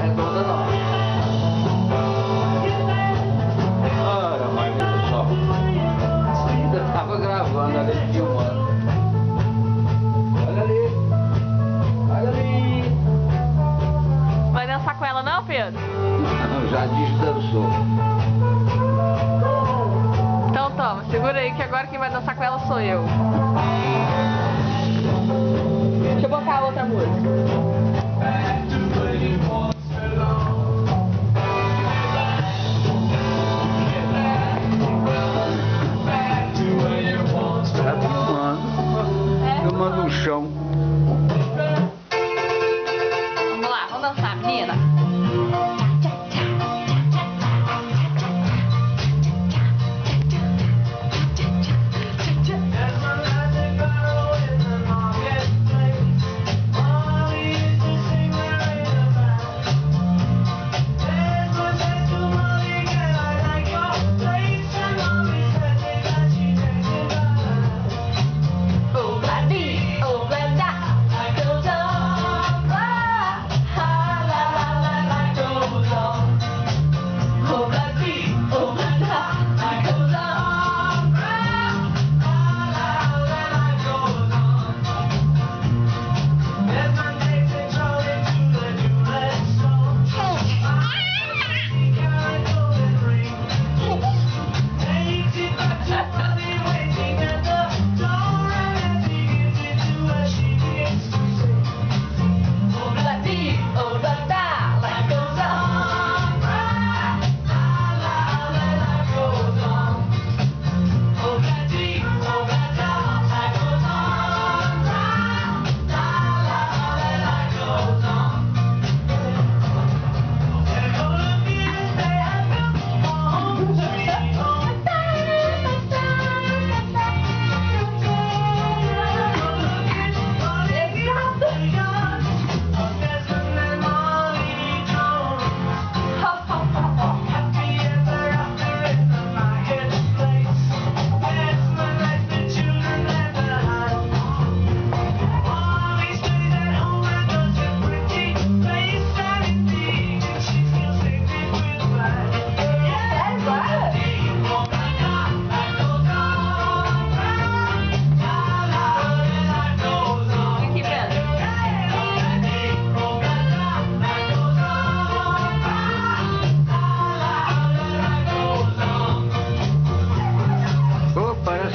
redonda não. Ora, mãe, pessoal. Ainda tava gravando ali, filmando. Olha ali. Olha ali. Vai dançar com ela não, Pedro? Não, já desdançou. Então toma, segura aí que agora quem vai dançar com ela sou eu. Deixa eu botar a outra música. Tá filmando. Filmando o chão. Vamos lá, vamos dançar, menina.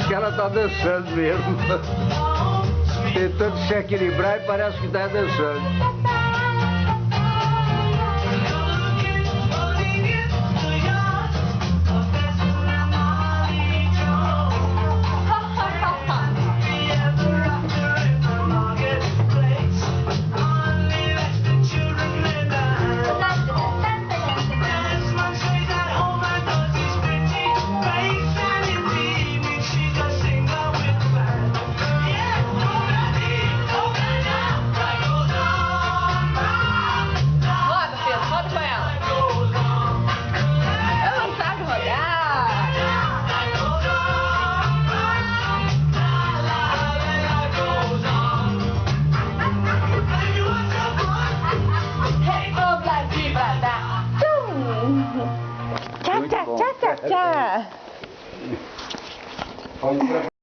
Que ela tá dançando mesmo. Tentando se equilibrar e parece que tá dançando. Tchau, tchau, tchau, tchau, tchau.